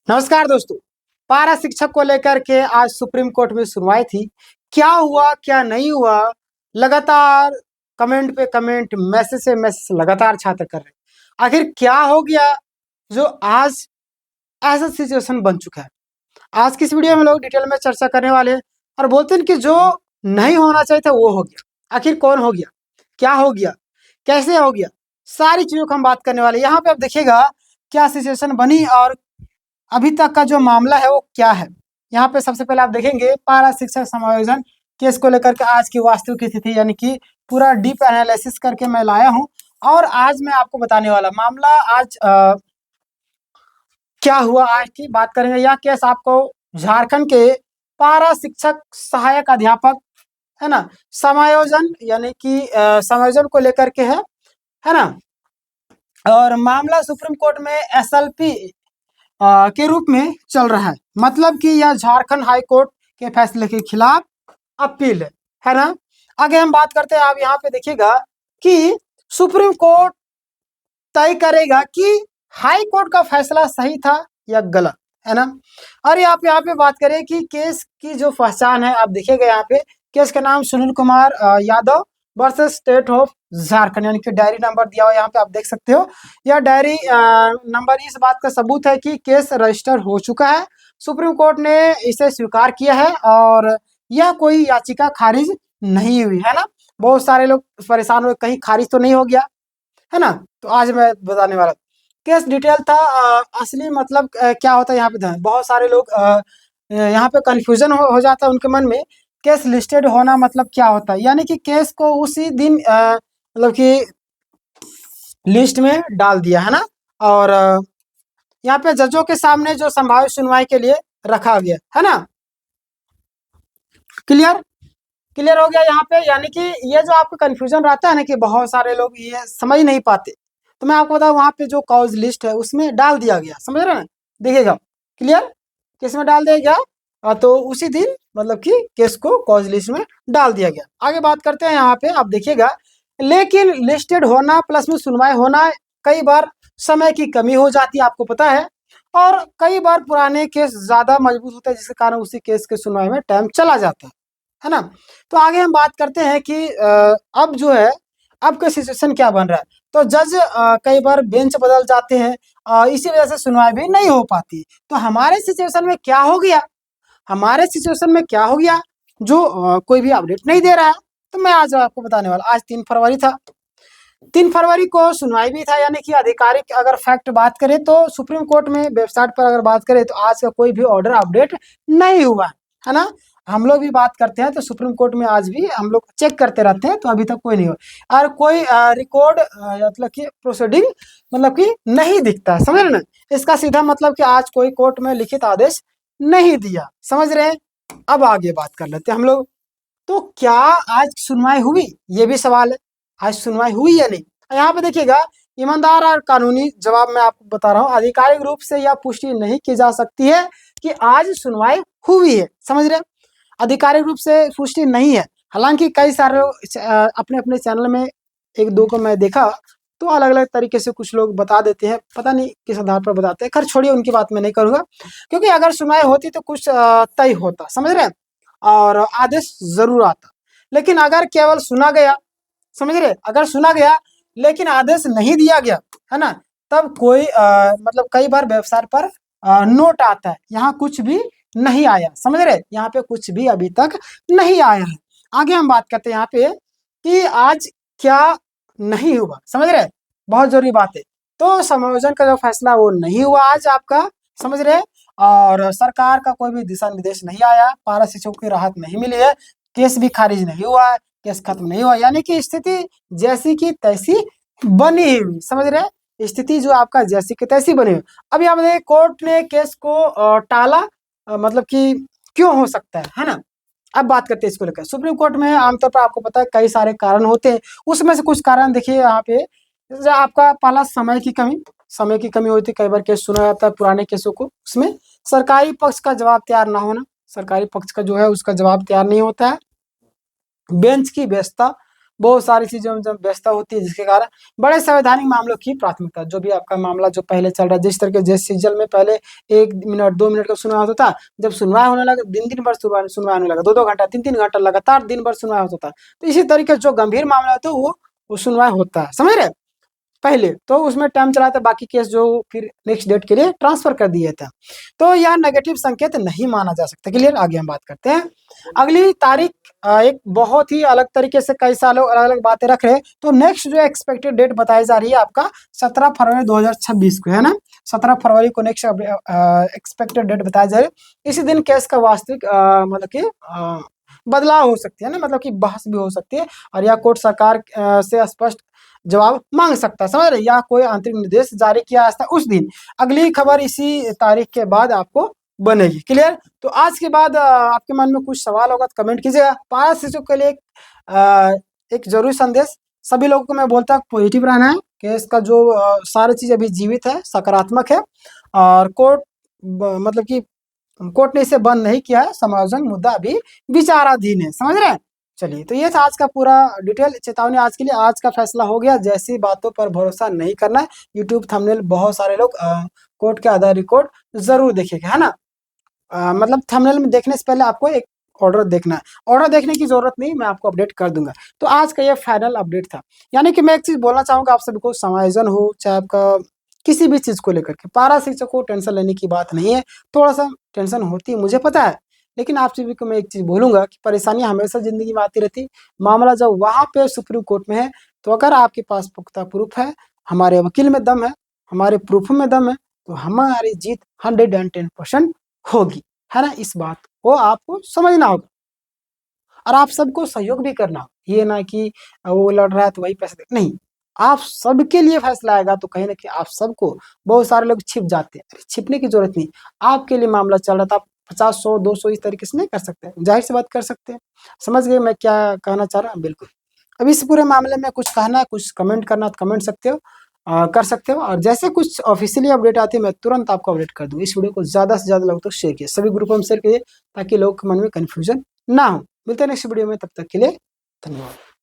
नमस्कार दोस्तों। पारा शिक्षक को लेकर के आज सुप्रीम कोर्ट में सुनवाई थी। क्या हुआ क्या नहीं हुआ, लगातार कमेंट पे कमेंट, मैसेज से मैसेज लगातार छात्र कर रहे हैं। आखिर क्या हो गया जो आज ऐसा सिचुएशन बन चुका है। आज की इस वीडियो में लोग डिटेल में चर्चा करने वाले हैं और बोलते हैं कि जो नहीं होना चाहिए था वो हो गया। आखिर कौन हो गया, क्या हो गया, कैसे हो गया, सारी चीजों को हम बात करने वाले हैं। यहाँ पे आप देखिएगा क्या सिचुएशन बनी और अभी तक का जो मामला है वो क्या है। यहाँ पे सबसे पहले आप देखेंगे पारा शिक्षक समायोजन केस को लेकर के आज की वास्तविक स्थिति यानी कि पूरा डीप एनालिसिस करके मैं लाया हूँ और आज मैं आपको बताने वाला मामला आज क्या हुआ आज की बात करेंगे। यह केस आपको झारखंड के पारा शिक्षक सहायक अध्यापक है ना समायोजन यानी कि समायोजन को लेकर के है ना। और मामला सुप्रीम कोर्ट में एसएलपी के रूप में चल रहा है, मतलब कि यह झारखंड हाई कोर्ट के फैसले के खिलाफ अपील है ना। आगे हम बात करते हैं। आप यहाँ पे देखिएगा कि सुप्रीम कोर्ट तय करेगा कि हाई कोर्ट का फैसला सही था या गलत, है ना। और यहाँ पे बात करें कि केस की जो पहचान है, आप देखिएगा यहाँ पे केस का नाम Sunil Kumar Yadav versus state of Jharkhand, यानी कि डायरी नंबर दिया हुआ यहाँ पे आप देख सकते हो। यह डायरी नंबर इस बात का सबूत है कि केस रजिस्टर हो चुका है। सुप्रीम कोर्ट ने इसे स्वीकार किया है और यह कोई याचिका खारिज नहीं हुई, है ना। बहुत सारे लोग परेशान हुए कहीं खारिज तो नहीं हो गया, है ना। तो आज मैं बताने वाला केस डिटेल था। असली मतलब क्या होता है यहाँ पे बहुत सारे लोग यहाँ पे कंफ्यूजन हो जाता है उनके मन में। केस लिस्टेड होना मतलब क्या होता है, यानी कि केस को उसी दिन मतलब कि लिस्ट में डाल दिया, है ना। और यहाँ पे जजों के सामने जो संभावित सुनवाई के लिए रखा गया, है ना। क्लियर क्लियर हो गया यहाँ पे। यानी कि ये जो आपको कंफ्यूजन रहता है ना कि बहुत सारे लोग ये समझ नहीं पाते, तो मैं आपको बताऊँ वहाँ पे जो कॉज लिस्ट है उसमें डाल दिया गया, समझ रहे हैं। देखिएगा क्लियर किस में डाल दिया गया, तो उसी दिन मतलब कि केस को कॉज लिस्ट में डाल दिया गया। आगे बात करते हैं यहाँ पे आप देखिएगा। लेकिन लिस्टेड होना प्लस में सुनवाई होना, कई बार समय की कमी हो जाती है, आपको पता है। और कई बार पुराने केस ज्यादा मजबूत होते हैं जिसके कारण उसी केस के सुनवाई में टाइम चला जाता है ना। तो आगे हम बात करते हैं कि अब जो है अब का सिचुएशन क्या बन रहा है। तो जज कई बार बेंच बदल जाते हैं, इसी वजह से सुनवाई भी नहीं हो पाती। तो हमारे सिचुएशन में क्या हो गया, हमारे सिचुएशन में क्या हो गया जो कोई भी अपडेट नहीं दे रहा है। तो मैं आज आपको बताने वाला। आज 3 फरवरी था, 3 फरवरी को सुनवाई भी था, यानी कि आधिकारिक अगर फैक्ट बात करें तो सुप्रीम कोर्ट में वेबसाइट पर अगर बात करें तो आज का कोई भी ऑर्डर अपडेट नहीं हुआ, है ना। हम लोग भी बात करते हैं तो सुप्रीम कोर्ट में आज भी हम लोग चेक करते रहते हैं, तो अभी तक कोई नहीं हुआ और कोई रिकॉर्ड मतलब कि प्रोसीडिंग मतलब कि नहीं दिखता, समझ रहे ना। इसका सीधा मतलब कि आज कोई कोर्ट में लिखित आदेश नहीं दिया, समझ रहे हैं। अब आगे बात कर लेते हैं हम लोग। तो क्या आज सुनवाई हुई, ये भी सवाल है। आज सुनवाई हुई या नहीं, यहाँ पे देखिएगा ईमानदार और कानूनी जवाब मैं आपको बता रहा हूँ। आधिकारिक रूप से यह पुष्टि नहीं की जा सकती है कि आज सुनवाई हुई है, समझ रहे हैं। आधिकारिक रूप से पुष्टि नहीं है। हालांकि कई सारे अपने अपने चैनल में एक दो को मैं देखा तो अलग अलग तरीके से कुछ लोग बता देते हैं, पता नहीं किस आधार पर बताते हैं। खैर छोड़िए, उनकी बात मैं नहीं करूंगा, क्योंकि अगर सुनवाई होती तो कुछ तय होता, समझ रहे हैं, और आदेश जरूर आता। लेकिन अगर केवल सुना गया, समझ रहे, अगर सुना गया लेकिन आदेश नहीं दिया गया, है ना, तब कोई मतलब कई बार वेबसाइट पर नोट आता है, यहाँ कुछ भी नहीं आया, समझ रहे, यहाँ पे कुछ भी अभी तक नहीं आया है। आगे हम बात करते हैं यहाँ पे कि आज क्या नहीं हुआ, समझ रहे, बहुत जरूरी बात है। तो समायोजन का जो फैसला वो नहीं हुआ आज आपका, समझ रहे। और सरकार का कोई भी दिशा निर्देश नहीं आया, पारा शिक्षकों की राहत नहीं मिली है, केस भी खारिज नहीं हुआ है, केस खत्म नहीं हुआ, यानी कि स्थिति जैसी की तैसी बनी हुई, समझ रहे, स्थिति जो आपका जैसी की तैसी बनी हुई। अब यहाँ पे कोर्ट ने केस को टाला, मतलब कि क्यों हो सकता है ना। अब बात करते हैं इसको लेकर। सुप्रीम कोर्ट में आमतौर पर आपको पता है कई सारे कारण होते हैं, उसमें से कुछ कारण देखिए यहाँ पे। जैसे आपका पहला समय की कमी, समय की कमी होती है, कई बार केस सुना जाता है पुराने केसों को, उसमें सरकारी पक्ष का जवाब तैयार ना होना, सरकारी पक्ष का जो है उसका जवाब तैयार नहीं होता है। बेंच की व्यवस्था, बहुत सारी चीज़ों में जब व्यस्तता होती है, जिसके कारण बड़े संवैधानिक मामलों की प्राथमिकता, जो भी आपका मामला जो पहले चल रहा है, जिस तरह के जिस सीजन में पहले 1 मिनट 2 मिनट का सुनवाई होता था, जब सुनवाई होने लगा दिन-दिन भर सुनवाई होने लगा, 2-2 घंटा 3-3 घंटा लगातार दिन भर सुनवाई होता था। तो इसी तरीके से जो गंभीर मामला होता है वो सुनवाई होता है, समझ रहे हैं? पहले तो उसमें टाइम चला था, बाकी केस जो फिर नेक्स्ट डेट के लिए ट्रांसफर कर दिए थे। तो यह नेगेटिव संकेत नहीं माना जा सकता। क्लियर? आगे हम बात करते हैं। अगली तारीख एक बहुत ही अलग तरीके से कई सालों अलग-अलग बातें रख रहे हैं। तो नेक्स्ट जो एक्सपेक्टेड डेट बताई जा रही है आपका 17 फरवरी 2026 को, है ना? 17 फरवरी को नेक्स्ट एक्सपेक्टेड डेट बताया जा रही है। इसी दिन केस का वास्तविक मतलब कि बदलाव हो सकती है ना, मतलब कि बहस भी हो सकती है और या कोर्ट सरकार से स्पष्ट जवाब मांग सकता है, समझ रहे? या कोई आंतरिक निर्देश जारी किया जा सकता है उस दिन। अगली खबर इसी तारीख के बाद आपको बनेगी। क्लियर? तो आज के बाद आपके मन में कुछ सवाल होगा तो कमेंट कीजिएगा। पारा शिशु के लिए एक जरूरी संदेश सभी लोगों को मैं बोलता हूँ, पॉजिटिव रहना है कि इसका जो सारी चीज अभी जीवित है, सकारात्मक है और कोर्ट मतलब कि कोर्ट ने इसे बंद नहीं किया है, समायोजन मुद्दा अभी विचाराधीन है, समझ रहे हैं? चलिए, तो ये था आज का पूरा डिटेल चेतावनी आज के लिए। आज का फैसला हो गया, जैसी बातों पर भरोसा नहीं करना है। यूट्यूब थंबनेल बहुत सारे लोग कोर्ट के आधा रिकॉर्ड जरूर देखेगा, है ना? मतलब थंबनेल में देखने से पहले आपको एक ऑर्डर देखना है। ऑर्डर देखने की जरूरत नहीं, मैं आपको अपडेट कर दूंगा। तो आज का ये फाइनल अपडेट था। यानी कि मैं एक चीज बोलना चाहूंगा आप सभी को, समायोजन हो चाहे आपका किसी भी चीज को लेकर के, पारा शिक्षक को टेंशन लेने की बात नहीं है। थोड़ा सा टेंशन होती है, मुझे पता है, लेकिन आप सभी को मैं एक चीज बोलूंगा कि परेशानियां हमेशा जिंदगी में आती रहती। मामला जब वहां पे सुप्रीम कोर्ट में है, तो अगर आपके पास पुख्ता प्रूफ है, हमारे वकील में दम है, हमारे प्रूफ में दम है, तो हमारी जीत 110% होगी, है ना? इस बात को आपको समझना होगा और आप सबको सहयोग भी करना होगा। ये ना कि वो लड़ रहा है तो वही पैसे नहीं, आप सबके लिए फैसला आएगा तो कहीं ना कहीं आप सबको, बहुत सारे लोग छिप जाते हैं, अरे छिपने की जरूरत नहीं। आपके लिए मामला चल रहा था, आप 50 100 200 इस तरीके से नहीं कर सकते, जाहिर सी बात कर सकते हैं। समझ गए मैं क्या कहना चाह रहा हूँ? बिल्कुल। अब इस पूरे मामले में कुछ कहना है, कुछ कमेंट करना तो कमेंट सकते हो, कर सकते हो, और जैसे कुछ ऑफिशियली अपडेट आती है मैं तुरंत आपको अपडेट कर दूँ। इस वीडियो को ज़्यादा से ज़्यादा लोगों तक शेयर कीजिए, सभी ग्रुपों में शेयर कीजिए, ताकि लोगों के मन में कन्फ्यूजन ना हो। मिलते हैं नेक्स्ट वीडियो में, तब तक के लिए धन्यवाद।